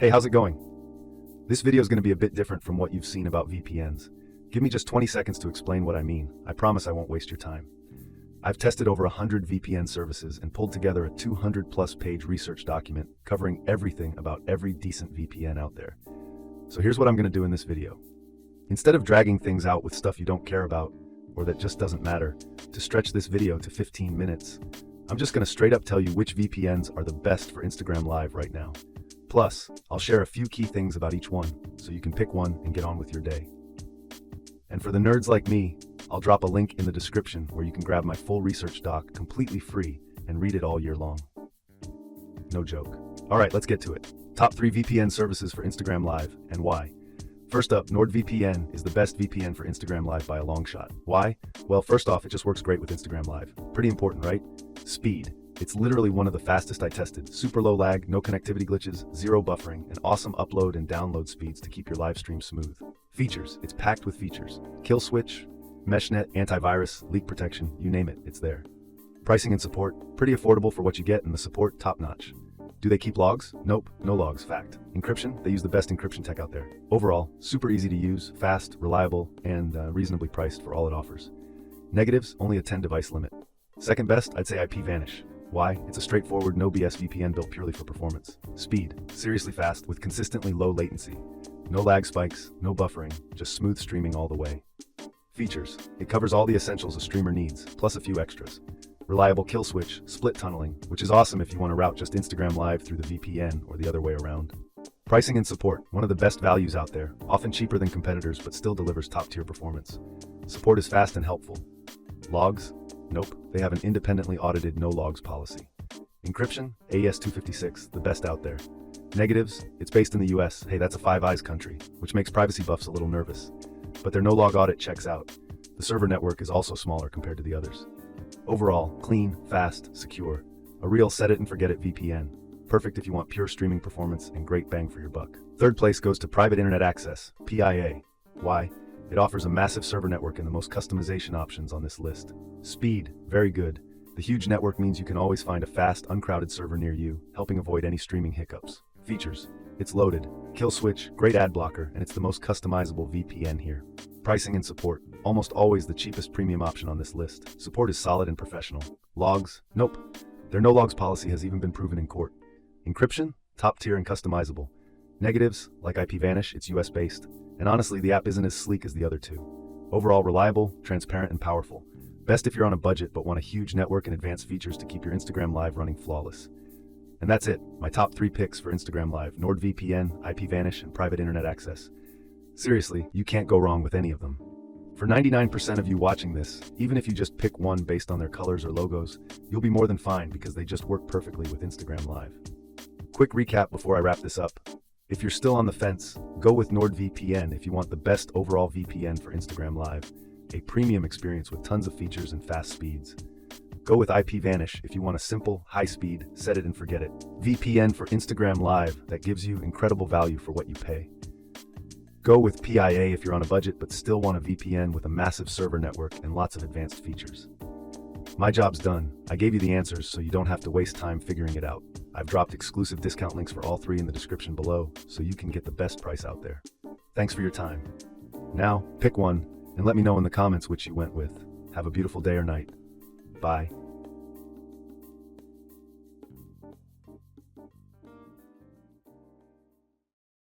Hey, how's it going? This video is going to be a bit different from what you've seen about VPNs. Give me just 20 seconds to explain what I mean. I promise I won't waste your time. I've tested over 100 VPN services and pulled together a 200+ page research document covering everything about every decent VPN out there. So here's what I'm going to do in this video. Instead of dragging things out with stuff you don't care about or that just doesn't matter, to stretch this video to 15 minutes, I'm just going to straight up tell you which VPNs are the best for Instagram Live right now. Plus, I'll share a few key things about each one so you can pick one and get on with your day. And for the nerds like me, I'll drop a link in the description where you can grab my full research doc completely free and read it all year long. No joke. All right, let's get to it. Top 3 VPN services for Instagram Live and why. First up, NordVPN is the best VPN for Instagram Live by a long shot. Why? Well, first off, it just works great with Instagram Live. Pretty important, right? Speed. It's literally one of the fastest I tested. Super low lag, no connectivity glitches, zero buffering, and awesome upload and download speeds to keep your live stream smooth. Features. It's packed with features. Kill switch, meshnet, antivirus, leak protection, you name it, it's there. Pricing and support. Pretty affordable for what you get, and the support top notch. Do they keep logs? Nope, no logs, fact. Encryption? They use the best encryption tech out there. Overall, super easy to use, fast, reliable, and reasonably priced for all it offers. Negatives? Only a 10 device limit. Second best, I'd say IPVanish. Why? It's a straightforward, no BS VPN built purely for performance. Speed. Seriously fast with consistently low latency. No lag spikes, no buffering, just smooth streaming all the way. Features. It covers all the essentials a streamer needs, plus a few extras. Reliable kill switch, split tunneling, which is awesome if you want to route just Instagram Live through the VPN or the other way around. Pricing and support. One of the best values out there, often cheaper than competitors but still delivers top-tier performance. Support is fast and helpful. Logs? Nope, they have an independently audited no logs policy. Encryption? AES-256, the best out there. Negatives? It's based in the US, hey, that's a Five Eyes country, which makes privacy buffs a little nervous. But their no log audit checks out. The server network is also smaller compared to the others. Overall, clean, fast, secure. A real set it and forget it VPN. Perfect if you want pure streaming performance and great bang for your buck. Third place goes to Private Internet Access, PIA. Why? It offers a massive server network and the most customization options on this list. Speed, very good. The huge network means you can always find a fast, uncrowded server near you, helping avoid any streaming hiccups. Features. It's loaded. Kill switch, great ad blocker, and it's the most customizable VPN here. Pricing and support. Almost always the cheapest premium option on this list. Support is solid and professional. Logs? Nope. Their no logs policy has even been proven in court. Encryption? Top tier and customizable. Negatives? Like IPVanish, it's US based. And honestly, the app isn't as sleek as the other two. Overall reliable, transparent, and powerful. Best if you're on a budget but want a huge network and advanced features to keep your Instagram Live running flawless. And that's it, my top 3 picks for Instagram Live: NordVPN, IPVanish, and Private Internet Access. Seriously, you can't go wrong with any of them. For 99% of you watching this, even if you just pick one based on their colors or logos, you'll be more than fine because they just work perfectly with Instagram Live. Quick recap before I wrap this up. If you're still on the fence, go with NordVPN if you want the best overall VPN for Instagram Live, a premium experience with tons of features and fast speeds. Go with IPVanish if you want a simple, high-speed, set it and forget it VPN for Instagram Live that gives you incredible value for what you pay. Go with PIA if you're on a budget but still want a VPN with a massive server network and lots of advanced features. My job's done. I gave you the answers so you don't have to waste time figuring it out. I've dropped exclusive discount links for all 3 in the description below so you can get the best price out there. Thanks for your time. Now, pick one and let me know in the comments which you went with. Have a beautiful day or night. Bye.